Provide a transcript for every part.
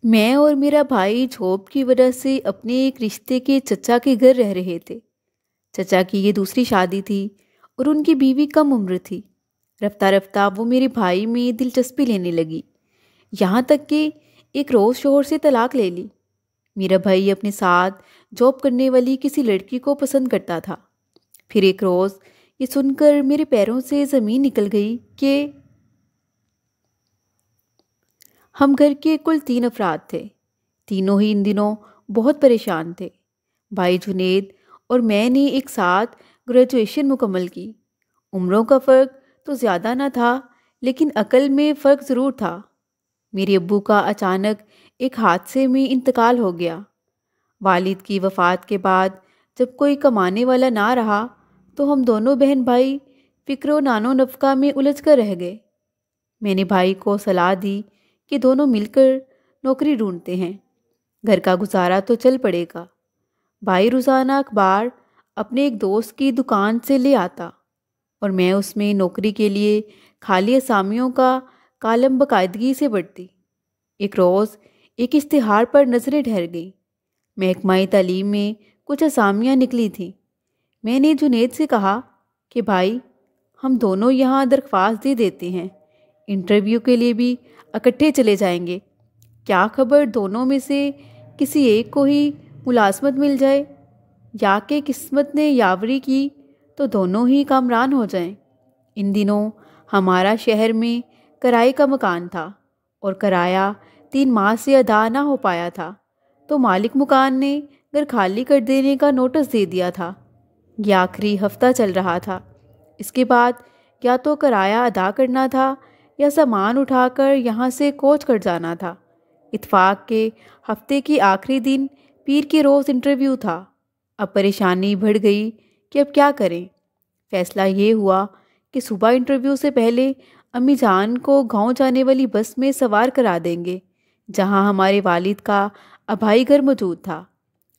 میں اور میرا بھائی جاب کی وجہ سے اپنے ایک رشتے کے چچا کے گھر رہ رہے تھے۔ چچا کی یہ دوسری شادی تھی اور ان کی بیوی کم عمر تھی۔ رفتہ رفتہ وہ میرے بھائی میں دلچسپی لینے لگی، یہاں تک کہ ایک روز شوہر سے طلاق لے لی۔ میرا بھائی اپنے ساتھ جاب کرنے والی کسی لڑکی کو پسند کرتا تھا۔ پھر ایک روز یہ سن کر میرے پیروں سے زمین نکل گئی کہ ہم گھر کے کل 3 افراد تھے۔ تینوں ہی ان دنوں بہت پریشان تھے۔ بھائی جنید اور میں نے ایک ساتھ گریجویشن مکمل کی۔ عمروں کا فرق تو زیادہ نہ تھا، لیکن عقل میں فرق ضرور تھا۔ میرے ابو کا اچانک ایک حادثے میں انتقال ہو گیا۔ والد کی وفات کے بعد جب کوئی کمانے والا نہ رہا تو ہم دونوں بہن بھائی فکر و نان و نفقہ میں الجھ کر رہ گئے۔ میں نے بھائی کو صلاح دی کہ دونوں مل کر نوکری ڈھونڈتے ہیں، گھر کا گزارا تو چل پڑے گا۔ بھائی روزانہ اخبار اپنے ایک دوست کی دکان سے لے آتا اور میں اس میں نوکری کے لیے خالی اسامیوں کا کالم باقاعدگی سے پڑھتی۔ ایک روز ایک اشتہار پر نظریں ٹھہر گئیں۔ محکمہ تعلیم میں کچھ اسامیاں نکلی تھیں۔ میں نے جنید سے کہا کہ بھائی، ہم دونوں یہاں درخواست دے دیتے ہیں، انٹرویو کے لیے بھی اکٹھے چلے جائیں گے۔ کیا خبر دونوں میں سے کسی ایک کو ہی ملازمت مل جائے، یا کہ قسمت نے یاوری کی تو دونوں ہی کامران ہو جائیں۔ ان دنوں ہمارا شہر میں کرائے کا مکان تھا اور کرایہ 3 ماہ سے ادا نہ ہو پایا تھا، تو مالک مکان نے گھر خالی کر دینے کا نوٹس دے دیا تھا۔ یہ آخری ہفتہ چل رہا تھا۔ اس کے بعد یا تو کرایہ ادا کرنا تھا یا سامان اٹھا کر یہاں سے کوچ کر جانا تھا۔ اتفاق کے ہفتے کی آخری دن پیر کے روز انٹرویو تھا۔ اب پریشانی بڑھ گئی کہ اب کیا کریں۔ فیصلہ یہ ہوا کہ صبح انٹرویو سے پہلے امی جان کو گاؤں جانے والی بس میں سوار کرا دیں گے، جہاں ہمارے والد کا آبائی گھر موجود تھا۔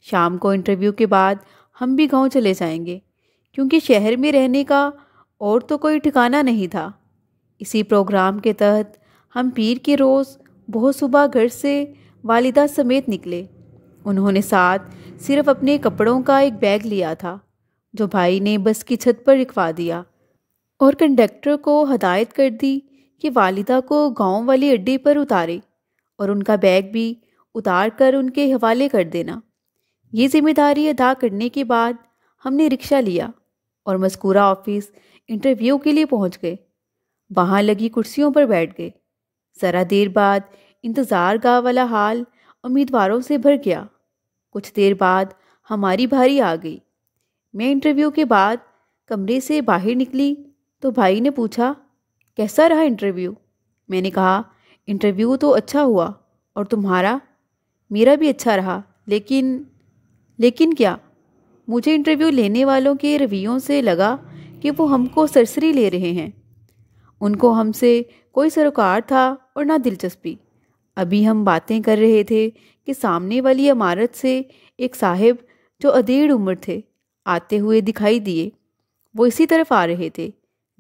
شام کو انٹرویو کے بعد ہم بھی گاؤں چلے جائیں گے، کیونکہ شہر میں رہنے کا اور تو کوئی ٹھکانہ نہیں تھا۔ اسی پروگرام کے تحت ہم پیر کے روز بہت صبح گھر سے والدہ سمیت نکلے۔ انہوں نے ساتھ صرف اپنے کپڑوں کا ایک بیگ لیا تھا، جو بھائی نے بس کی چھت پر رکھوا دیا، اور کنڈکٹر کو ہدایت کر دی کہ والدہ کو گاؤں والے اڈے پر اتارے اور ان کا بیگ بھی اتار کر ان کے حوالے کر دینا۔ یہ ذمہ داری ادا کرنے کے بعد ہم نے رکشہ لیا اور مذکورہ آفس انٹرویو کے لیے پہنچ گئے۔ وہاں لگی کرسیوں پر بیٹھ گئے۔ ذرا دیر بعد انتظار گاہ والا حال امیدواروں سے بھر گیا۔ کچھ دیر بعد ہماری بھاری آ گئی۔ میں انٹرویو کے بعد کمرے سے باہر نکلی تو بھائی نے پوچھا، کیسا رہا انٹرویو؟ میں نے کہا، انٹرویو تو اچھا ہوا، اور تمہارا؟ میرا بھی اچھا رہا، لیکن کیا؟ مجھے انٹرویو لینے والوں کے رویوں سے لگا کہ وہ ہم کو سرسری لے رہے ہیں۔ ان کو ہم سے کوئی سروکار تھا اور نہ دلچسپی۔ ابھی ہم باتیں کر رہے تھے کہ سامنے والی عمارت سے ایک صاحب جو ادھیڑ عمر تھے آتے ہوئے دکھائی دیے۔ وہ اسی طرف آ رہے تھے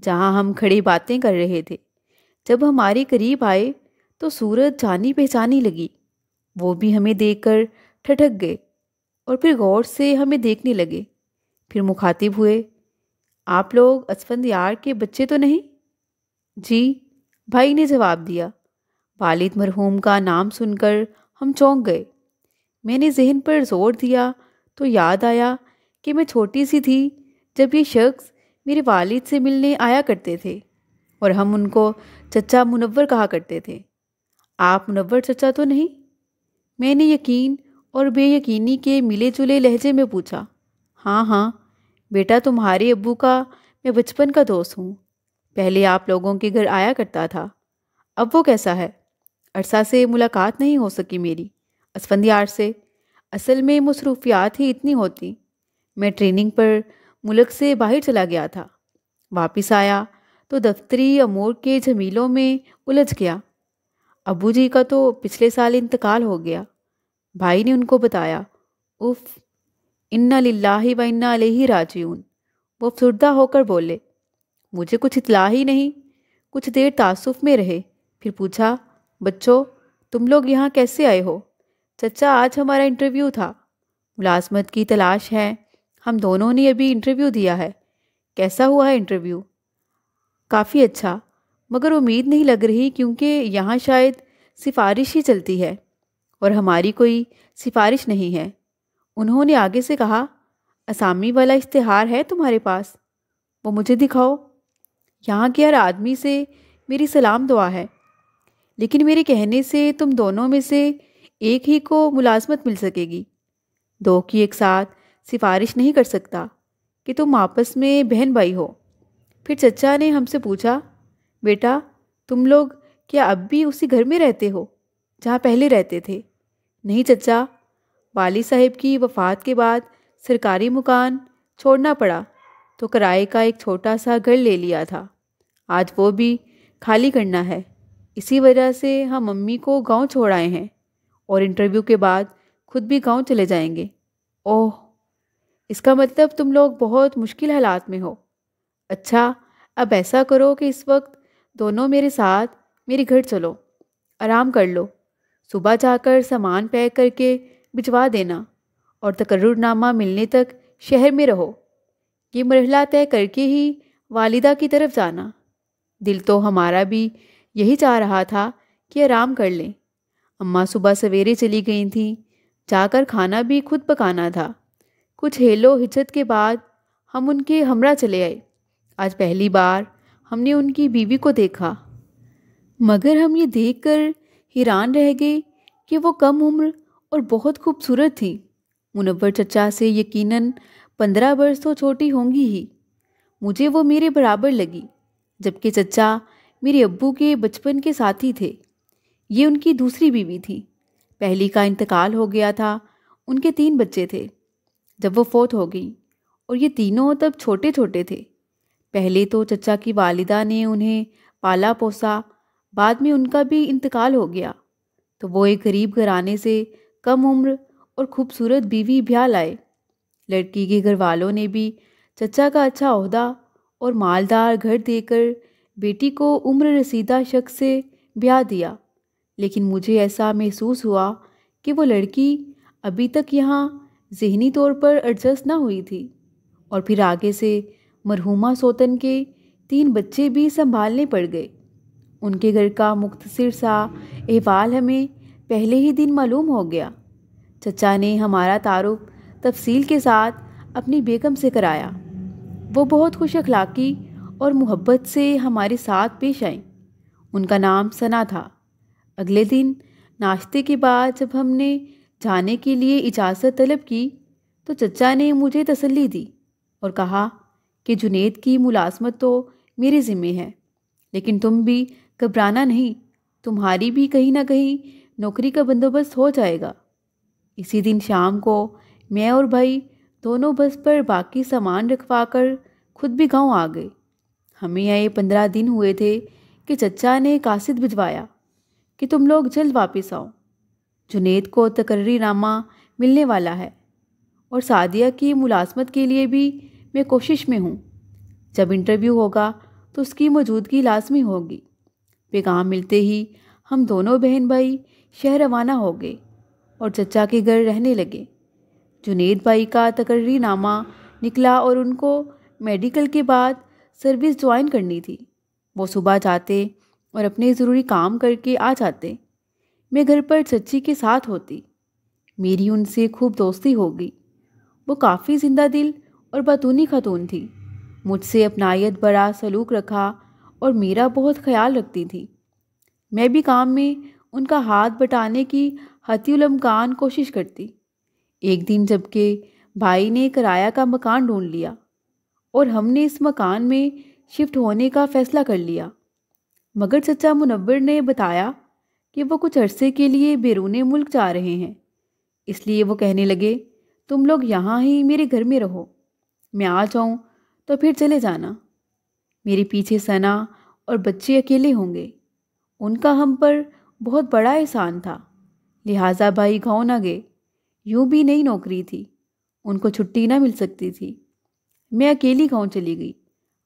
جہاں ہم کھڑے باتیں کر رہے تھے۔ جب ہمارے قریب آئے تو صورت جانی پہچانی لگی۔ وہ بھی ہمیں دیکھ کر ٹھٹک گئے اور پھر غور سے ہمیں دیکھنے لگے۔ پھر مخاطب ہوئے، آپ لوگ اسفندیار کے بچے تو نہیں؟ جی، بھائی نے جواب دیا۔ والد مرحوم کا نام سن کر ہم چونک گئے۔ میں نے ذہن پر زور دیا تو یاد آیا کہ میں چھوٹی سی تھی جب یہ شخص میرے والد سے ملنے آیا کرتے تھے، اور ہم ان کو چچا منور کہا کرتے تھے۔ آپ منور چچا تو نہیں؟ میں نے یقین اور بے یقینی کے ملے جلے لہجے میں پوچھا۔ ہاں ہاں بیٹا، تمہارے ابو کا میں بچپن کا دوست ہوں۔ پہلے آپ لوگوں کے گھر آیا کرتا تھا۔ اب وہ کیسا ہے؟ عرصہ سے ملاقات نہیں ہو سکی میری اسفندیار سے۔ اصل میں مصروفیات ہی اتنی ہوتی۔ میں ٹریننگ پر ملک سے باہر چلا گیا تھا۔ واپس آیا تو دفتری امور کے جھمیلوں میں الجھ گیا۔ ابو جی کا تو پچھلے سال انتقال ہو گیا۔ بھائی نے ان کو بتایا۔ اف، انا للہ و انا الیہ راجعون۔ وہ افسردہ ہو کر بولے، مجھے کچھ اطلاع ہی نہیں۔ کچھ دیر تعصف میں رہے، پھر پوچھا، بچوں تم لوگ یہاں کیسے آئے ہو؟ چچا آج ہمارا انٹرویو تھا، ملازمت کی تلاش ہے، ہم دونوں نے ابھی انٹرویو دیا ہے۔ کیسا ہوا ہے انٹرویو؟ کافی اچھا، مگر امید نہیں لگ رہی کیونکہ یہاں شاید سفارش ہی چلتی ہے اور ہماری کوئی سفارش نہیں ہے۔ انہوں نے آگے سے کہا، اسامی والا اشتہار ہے تمہارے پاس؟ وہ مجھے دکھاؤ۔ یہاں کے ہر آدمی سے میری سلام دعا ہے، لیکن میرے کہنے سے تم دونوں میں سے ایک ہی کو ملازمت مل سکے گی، دو کی ایک ساتھ سفارش نہیں کر سکتا کہ تم آپس میں بہن بھائی ہو۔ پھر چچا نے ہم سے پوچھا، بیٹا تم لوگ کیا اب بھی اسی گھر میں رہتے ہو جہاں پہلے رہتے تھے؟ نہیں چچا، والد صاحب کی وفات کے بعد سرکاری مکان چھوڑنا پڑا تو کرائے کا ایک چھوٹا سا گھر لے لیا تھا، آج وہ بھی خالی کرنا ہے، اسی وجہ سے ہم امی کو گاؤں چھوڑ آئے ہیں اور انٹرویو کے بعد خود بھی گاؤں چلے جائیں گے۔ اوہ، اس کا مطلب تم لوگ بہت مشکل حالات میں ہو۔ اچھا، اب ایسا کرو کہ اس وقت دونوں میرے ساتھ میرے گھر چلو، آرام کر لو، صبح جا کر سامان پیک کر کے بھجوا دینا اور تقرر نامہ ملنے تک شہر میں رہو۔ یہ مرحلہ طے کر کے ہی والدہ کی طرف جانا۔ دل تو ہمارا بھی یہی چاہ رہا تھا کہ آرام کر لیں۔ اماں صبح سویرے چلی گئی تھیں، جا کر کھانا بھی خود پکانا تھا۔ کچھ ہیلو ہچت کے بعد ہم ان کے ہمراہ چلے آئے۔ آج پہلی بار ہم نے ان کی بیوی کو دیکھا، مگر ہم یہ دیکھ کر حیران رہ گئے کہ وہ کم عمر اور بہت خوبصورت تھیں۔ منور چچا سے یقیناً 15 برس تو چھوٹی ہوں گی ہی۔ مجھے وہ میرے برابر لگی، جبکہ چچا میرے ابو کے بچپن کے ساتھی تھے۔ یہ ان کی دوسری بیوی تھی، پہلی کا انتقال ہو گیا تھا۔ ان کے 3 بچے تھے جب وہ فوت ہو گئی، اور یہ تینوں تب چھوٹے چھوٹے تھے۔ پہلے تو چچا کی والدہ نے انہیں پالا پوسا، بعد میں ان کا بھی انتقال ہو گیا تو وہ ایک غریب گھرانے سے کم عمر اور خوبصورت بیوی بیاہ لائے۔ لڑکی کے گھر والوں نے بھی چچا کا اچھا عہدہ اور مالدار گھر دے کر بیٹی کو عمر رسیدہ شخص سے بیاہ دیا، لیکن مجھے ایسا محسوس ہوا کہ وہ لڑکی ابھی تک یہاں ذہنی طور پر ایڈجسٹ نہ ہوئی تھی، اور پھر آگے سے مرحومہ سوتن کے 3 بچے بھی سنبھالنے پڑ گئے۔ ان کے گھر کا مختصر سا احوال ہمیں پہلے ہی دن معلوم ہو گیا۔ چچا نے ہمارا تعارف تفصیل کے ساتھ اپنی بیگم سے کرایا۔ وہ بہت خوش اخلاقی اور محبت سے ہمارے ساتھ پیش آئیں۔ ان کا نام ثنا تھا۔ اگلے دن ناشتے کے بعد جب ہم نے جانے کے لیے اجازت طلب کی تو چچا نے مجھے تسلی دی اور کہا کہ جنید کی ملازمت تو میرے ذمہ ہے، لیکن تم بھی گھبرانا نہیں، تمہاری بھی کہیں نہ کہیں نوکری کا بندوبست ہو جائے گا۔ اسی دن شام کو میں اور بھائی دونوں بس پر باقی سامان رکھوا کر خود بھی گاؤں آ گئے۔ ہمیں آئے 15 دن ہوئے تھے کہ چچا نے قاصد بھجوایا کہ تم لوگ جلد واپس آؤ، جنید کو تقرری نامہ ملنے والا ہے، اور سعدیہ کی ملازمت کے لیے بھی میں کوشش میں ہوں۔ جب انٹرویو ہوگا تو اس کی موجودگی لازمی ہوگی۔ پیغام ملتے ہی ہم دونوں بہن بھائی شہر روانہ ہو گئے اور چچا کے گھر رہنے لگے۔ جنید بھائی کا تقرری نامہ نکلا اور ان کو میڈیکل کے بعد سروس جوائن کرنی تھی۔ وہ صبح جاتے اور اپنے ضروری کام کر کے آ جاتے۔ میں گھر پر چچی کے ساتھ ہوتی۔ میری ان سے خوب دوستی ہو گئی۔ وہ کافی زندہ دل اور باتونی خاتون تھی، مجھ سے اپنائیت بڑا سلوک رکھا اور میرا بہت خیال رکھتی تھی۔ میں بھی کام میں ان کا ہاتھ بٹانے کی حتی الامکان کوشش کرتی۔ ایک دن جب کہ بھائی نے کرایہ کا مکان ڈھونڈ لیا اور ہم نے اس مکان میں شفٹ ہونے کا فیصلہ کر لیا، مگر چچا منور نے بتایا کہ وہ کچھ عرصے کے لیے بیرون ملک جا رہے ہیں، اس لیے وہ کہنے لگے تم لوگ یہاں ہی میرے گھر میں رہو، میں آ جاؤں تو پھر چلے جانا۔ میرے پیچھے ثنا اور بچے اکیلے ہوں گے، ان کا ہم پر بہت بڑا احسان تھا، لہٰذا بھائی گاؤں نہ گئے۔ یوں بھی نئی نوکری تھی، ان کو چھٹی نہ مل سکتی تھی۔ میں اکیلی گاؤں چلی گئی،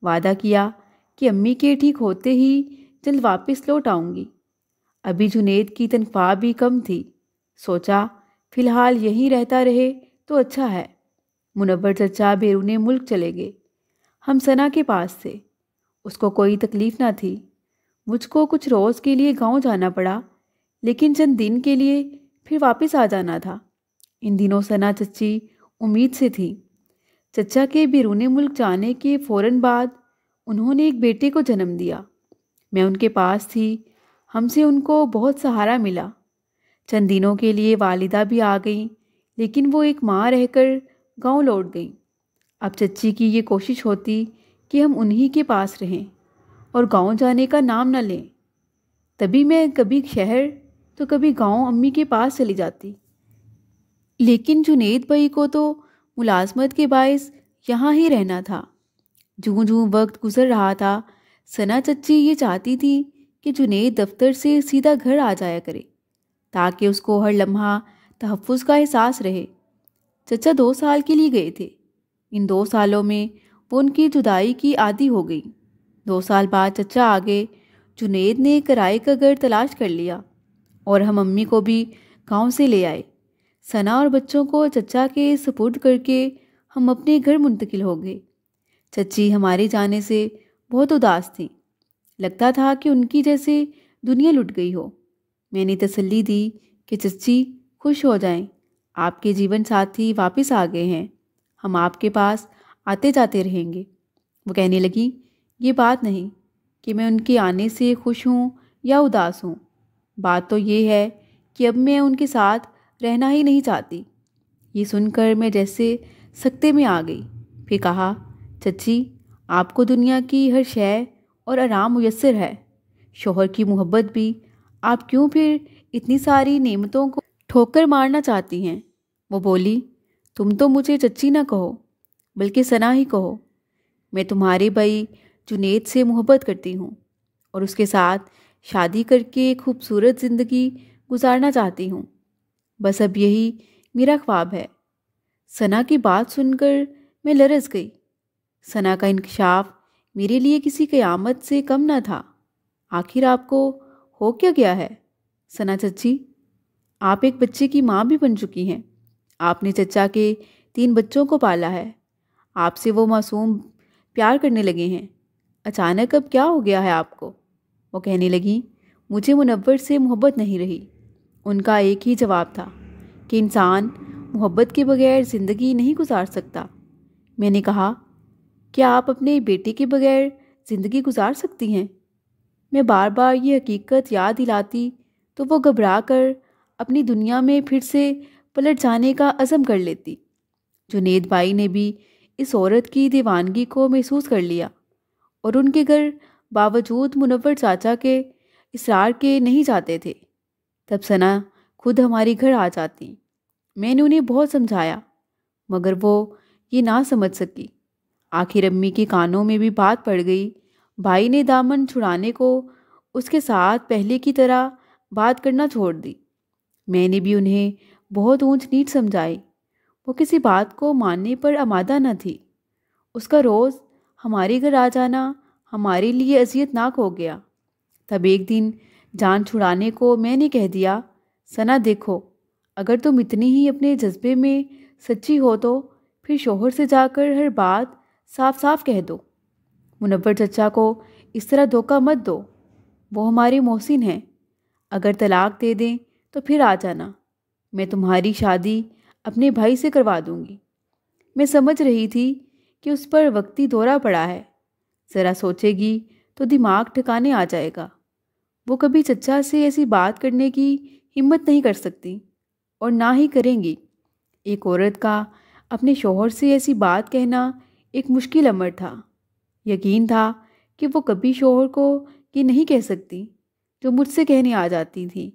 وعدہ کیا کہ امی کے ٹھیک ہوتے ہی جلد واپس لوٹ آؤں گی۔ ابھی جنید کی تنخواہ بھی کم تھی۔ سوچا فی الحال یہیں رہتا رہے تو اچھا ہے۔ منور چچا بیرون ملک چلے گئے۔ ہم ثنا کے پاس تھے۔ اس کو کوئی تکلیف نہ تھی۔ مجھ کو کچھ روز کے لیے گاؤں جانا پڑا، لیکن چند دن کے لیے پھر واپس آ جانا تھا۔ ان دنوں ثنا چچی امید سے تھی۔ چچا کے بیرون ملک جانے کے فوراً بعد انہوں نے ایک بیٹے کو جنم دیا۔ میں ان کے پاس تھی۔ ہم سے ان کو بہت سہارا ملا۔ چند دنوں کے لیے والدہ بھی آ گئیں، لیکن وہ ایک ماں رہ کر گاؤں لوٹ گئیں۔ اب چچی کی یہ کوشش ہوتی کہ ہم انہی کے پاس رہیں اور گاؤں جانے کا نام نہ لیں۔ تبھی میں کبھی شہر تو کبھی گاؤں امی کے پاس چلی جاتی۔ لیکن جنید بھائی کو تو ملازمت کے باعث یہاں ہی رہنا تھا۔ جوں جوں وقت گزر رہا تھا، ثنا چچی یہ چاہتی تھی کہ جنید دفتر سے سیدھا گھر آ جایا کرے تاکہ اس کو ہر لمحہ تحفظ کا احساس رہے۔ چچا 2 سال کے لیے گئے تھے۔ ان 2 سالوں میں وہ ان کی جدائی کی عادی ہو گئی۔ 2 سال بعد چچا آ گئے۔ جنید نے کرائے کا گھر تلاش کر لیا اور ہم امی کو بھی گاؤں سے لے آئے۔ ثنا اور بچوں کو چچا کے سپرد کر کے ہم اپنے گھر منتقل ہو گئے۔ چچی ہمارے جانے سے بہت اداس تھیں۔ لگتا تھا کہ ان کی جیسے دنیا لٹ گئی ہو۔ میں نے تسلی دی کہ چچی خوش ہو جائیں، آپ کے جیون ساتھی واپس آ گئے ہیں، ہم آپ کے پاس آتے جاتے رہیں گے۔ وہ کہنے لگی، یہ بات نہیں کہ میں ان کے آنے سے خوش ہوں یا اداس ہوں، بات تو یہ ہے کہ اب میں ان کے ساتھ رہنا ہی نہیں چاہتی۔ یہ سن کر میں جیسے سکتے میں آ گئی۔ پھر کہا، چچی آپ کو دنیا کی ہر شے اور آرام میسر ہے، شوہر کی محبت بھی، آپ کیوں پھر اتنی ساری نعمتوں کو ٹھوکر مارنا چاہتی ہیں؟ وہ بولی، تم تو مجھے چچی نہ کہو بلکہ ثنا ہی کہو۔ میں تمہارے بھائی جنید سے محبت کرتی ہوں اور اس کے ساتھ شادی کر کے ایک خوبصورت زندگی گزارنا چاہتی ہوں۔ بس اب یہی میرا خواب ہے۔ ثنا کی بات سن کر میں لرز گئی۔ ثنا کا انکشاف میرے لیے کسی قیامت سے کم نہ تھا۔ آخر آپ کو ہو کیا گیا ہے؟ ثنا چچی، آپ ایک بچے کی ماں بھی بن چکی ہیں۔ آپ نے چچا کے 3 بچوں کو پالا ہے۔ آپ سے وہ معصوم پیار کرنے لگے ہیں۔ اچانک اب کیا ہو گیا ہے آپ کو؟ وہ کہنے لگیں، مجھے منور سے محبت نہیں رہی۔ ان کا ایک ہی جواب تھا کہ انسان محبت کے بغیر زندگی نہیں گزار سکتا۔ میں نے کہا، کیا آپ اپنے بیٹے کے بغیر زندگی گزار سکتی ہیں؟ میں بار بار یہ حقیقت یاد دلاتی تو وہ گھبرا کر اپنی دنیا میں پھر سے پلٹ جانے کا عزم کر لیتی۔ جنید بھائی نے بھی اس عورت کی دیوانگی کو محسوس کر لیا اور ان کے گھر باوجود منور چاچا کے اصرار کے نہیں جاتے تھے۔ تب ثنا خود ہمارے گھر آ جاتی۔ میں نے انہیں بہت سمجھایا مگر وہ یہ نہ سمجھ سکی۔ آخر امی کے کانوں میں بھی بات پڑ گئی۔ بھائی نے دامن چھڑانے کو اس کے ساتھ پہلے کی طرح بات کرنا چھوڑ دی۔ میں نے بھی انہیں بہت اونچ نیچ سمجھائی۔ وہ کسی بات کو ماننے پر آمادہ نہ تھی۔ اس کا روز ہمارے گھر آ جانا ہمارے لیے اذیت ناک ہو گیا۔ تب ایک دن جان چھڑانے کو میں نے کہہ دیا، ثنا دیکھو، اگر تم اتنی ہی اپنے جذبے میں سچی ہو تو پھر شوہر سے جا کر ہر بات صاف صاف کہہ دو۔ منور چچا کو اس طرح دھوکہ مت دو، وہ ہمارے محسن ہیں۔ اگر طلاق دے دیں تو پھر آ جانا، میں تمہاری شادی اپنے بھائی سے کروا دوں گی۔ میں سمجھ رہی تھی کہ اس پر وقتی دورہ پڑا ہے، ذرا سوچے گی تو دماغ ٹھکانے آ جائے گا۔ وہ کبھی چچا سے ایسی بات کرنے کی ہمت نہیں کر سکتی اور نہ ہی کریں گی۔ ایک عورت کا اپنے شوہر سے ایسی بات کہنا ایک مشکل امر تھا۔ یقین تھا کہ وہ کبھی شوہر کو یہ نہیں کہہ سکتی جو مجھ سے کہنے آ جاتی تھی۔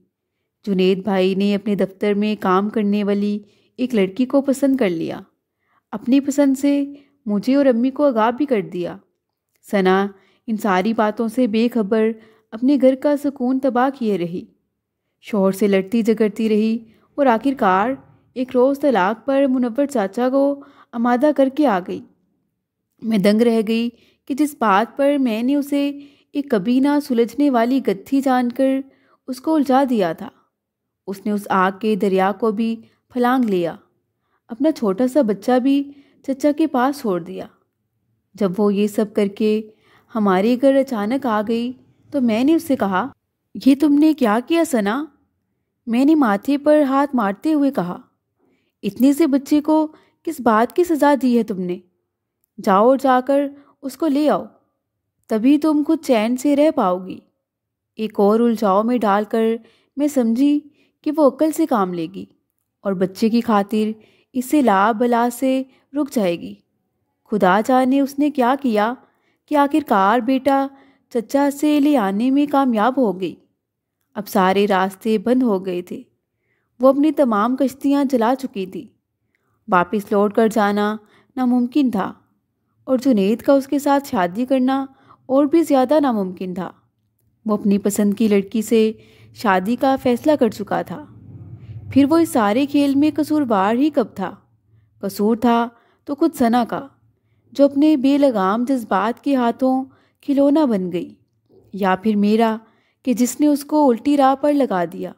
جنید بھائی نے اپنے دفتر میں کام کرنے والی ایک لڑکی کو پسند کر لیا۔ اپنی پسند سے مجھے اور امی کو آگاہ بھی کر دیا۔ ثنا ان ساری باتوں سے بے خبر اپنے گھر کا سکون تباہ کیے رہی، شوہر سے لڑتی جھگڑتی رہی اور آخر کار ایک روز طلاق پر منور چاچا کو آمادہ کر کے آ گئی۔ میں دنگ رہ گئی کہ جس بات پر میں نے اسے ایک کبھی نہ سلجھنے والی گتھی جان کر اس کو الجھا دیا تھا۔ اس نے اس آگ کے دریا کو بھی پھلانگ لیا، اپنا چھوٹا سا بچہ بھی چچا کے پاس چھوڑ دیا۔ جب وہ یہ سب کر کے ہمارے گھر اچانک آ گئی تو میں نے اس سے کہا، یہ تم نے کیا کیا ثنا؟ میں نے ماتھے پر ہاتھ مارتے ہوئے کہا، اتنے سے بچے کو کس بات کی سزا دی ہے تم نے؟ جاؤ اور جا کر اس کو لے آؤ، تبھی تم خود چین سے رہ پاؤ گی۔ ایک اور الجھاؤ میں ڈال کر میں سمجھی کہ وہ عقل سے کام لے گی اور بچے کی خاطر اسے لا بلا سے رک جائے گی۔ خدا جانے اس نے کیا کیا کہ آخرکار بیٹا چچا سے لے آنے میں کامیاب ہو گئی۔ اب سارے راستے بند ہو گئے تھے، وہ اپنی تمام کشتیاں جلا چکی تھی، واپس لوٹ کر جانا ناممکن تھا، اور جنید کا اس کے ساتھ شادی کرنا اور بھی زیادہ ناممکن تھا۔ وہ اپنی پسند کی لڑکی سے شادی کا فیصلہ کر چکا تھا۔ پھر وہ اس سارے کھیل میں قصوروار ہی کب تھا؟ قصور تھا تو خود ثنا کا، جو اپنے بے لگام جذبات کے ہاتھوں کھلونا بن گئی، یا پھر میرا کہ جس نے اس کو الٹی راہ پر لگا دیا،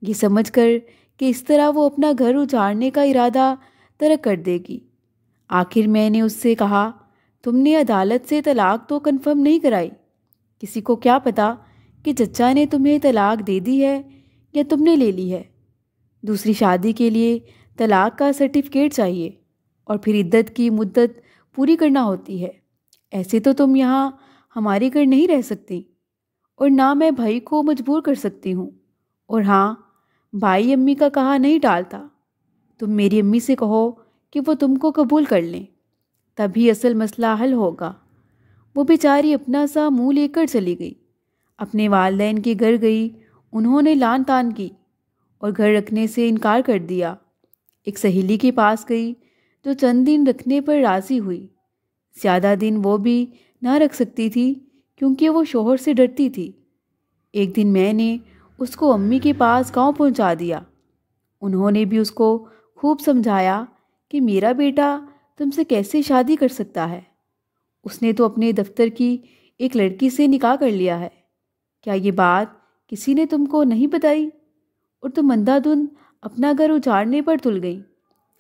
یہ سمجھ کر کہ اس طرح وہ اپنا گھر اجاڑنے کا ارادہ ترک کر دے گی۔ آخر میں نے اس سے کہا، تم نے عدالت سے طلاق تو کنفرم نہیں کرائی؟ کسی کو کیا پتا کہ چچا نے تمہیں طلاق دے دی ہے یا تم نے لے لی ہے؟ دوسری شادی کے لیے طلاق کا سرٹیفکیٹ چاہیے اور پھر عدت کی مدت پوری کرنا ہوتی ہے۔ ایسے تو تم یہاں ہمارے گھر نہیں رہ سکتی، اور نہ میں بھائی کو مجبور کر سکتی ہوں، اور ہاں، بھائی امی کا کہا نہیں ٹالتا۔ تم میری امی سے کہو کہ وہ تم کو قبول کر لیں، تبھی اصل مسئلہ حل ہوگا۔ وہ بیچاری اپنا سا منہ لے کر چلی گئی، اپنے والدین کے گھر گئی۔ انہوں نے لان تان کی اور گھر رکھنے سے انکار کر دیا۔ ایک سہیلی کے پاس گئی جو چند دن رکھنے پر راضی ہوئی۔ زیادہ دن وہ بھی نہ رکھ سکتی تھی کیونکہ وہ شوہر سے ڈرتی تھی۔ ایک دن میں نے اس کو امی کے پاس گاؤں پہنچا دیا۔ انہوں نے بھی اس کو خوب سمجھایا کہ میرا بیٹا تم سے کیسے شادی کر سکتا ہے، اس نے تو اپنے دفتر کی ایک لڑکی سے نکاح کر لیا ہے۔ کیا یہ بات کسی نے تم کو نہیں بتائی؟ اور تم اندھا دھند اپنا گھر اجاڑنے پر تل گئی۔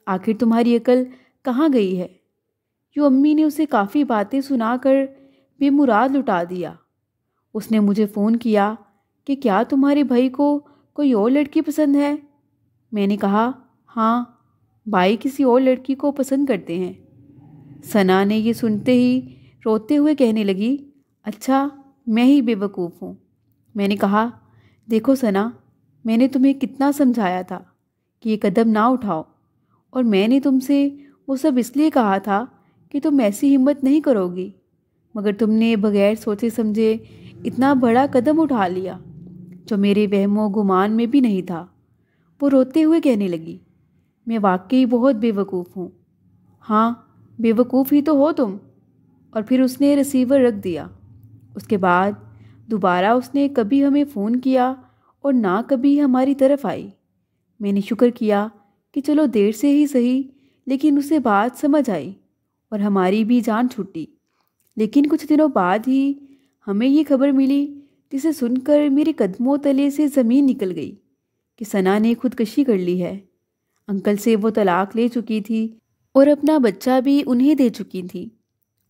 آخر تمہاری عقل کہاں گئی ہے؟ یوں امی نے اسے کافی باتیں سنا کر بے مراد لٹا دیا۔ اس نے مجھے فون کیا کہ کیا تمہارے بھائی کو کوئی اور لڑکی پسند ہے؟ میں نے کہا، ہاں، بھائی کسی اور لڑکی کو پسند کرتے ہیں۔ ثنا نے یہ سنتے ہی روتے ہوئے کہنے لگی، اچھا، میں ہی بے وقوف ہوں۔ میں نے کہا، دیکھو ثنا، میں نے تمہیں کتنا سمجھایا تھا کہ یہ قدم نہ اٹھاؤ، اور میں نے تم سے وہ سب اس لیے کہا تھا کہ تم ایسی ہمت نہیں کرو گی، مگر تم نے بغیر سوچے سمجھے اتنا بڑا قدم اٹھا لیا جو میرے وہم و گمان میں بھی نہیں تھا۔ وہ روتے ہوئے کہنے لگی، میں واقعی بہت بے وقوف ہوں۔ ہاں، بے وقوف ہی تو ہو تم۔ اور پھر اس نے ریسیور رکھ دیا۔ اس کے بعد دوبارہ اس نے کبھی ہمیں فون کیا اور نہ کبھی ہماری طرف آئی۔ میں نے شکر کیا کہ چلو دیر سے ہی صحیح، لیکن اسے بات سمجھ آئی اور ہماری بھی جان چھٹی۔ لیکن کچھ دنوں بعد ہی ہمیں یہ خبر ملی جسے سن کر میرے قدموں تلے سے زمین نکل گئی کہ ثنا نے خودکشی کر لی ہے۔ انکل سے وہ طلاق لے چکی تھی اور اپنا بچہ بھی انہیں دے چکی تھی۔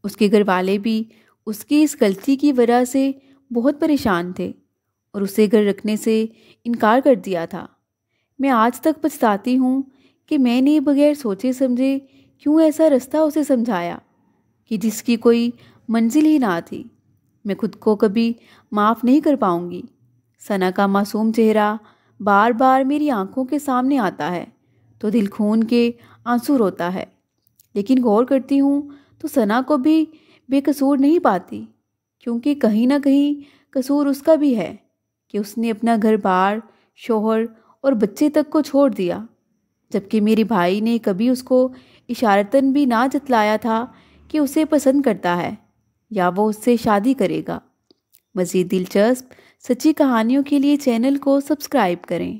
اس کے گھر والے بھی اس کی اس غلطی کی وجہ سے بہت پریشان تھے اور اسے گھر رکھنے سے انکار کر دیا تھا۔ میں آج تک پچھتاتی ہوں کہ میں نے بغیر سوچے سمجھے کیوں ایسا رستہ اسے سمجھایا کہ جس کی کوئی منزل ہی نہ تھی۔ میں خود کو کبھی معاف نہیں کر پاؤں گی۔ ثنا کا معصوم چہرہ بار بار میری آنکھوں کے سامنے آتا ہے تو دل خون کے آنسو روتا ہے، لیکن غور کرتی ہوں تو ثنا کو بھی بے قصور نہیں پاتی، کیونکہ کہیں نہ کہیں قصور اس کا بھی ہے کہ اس نے اپنا گھر بار، شوہر اور بچے تک کو چھوڑ دیا، جبکہ میرے بھائی نے کبھی اس کو اشارتاً بھی نہ جتلایا تھا کہ اسے پسند کرتا ہے یا وہ اس سے شادی کرے گا۔ مزید دلچسپ سچی کہانیوں کے لیے چینل کو سبسکرائب کریں۔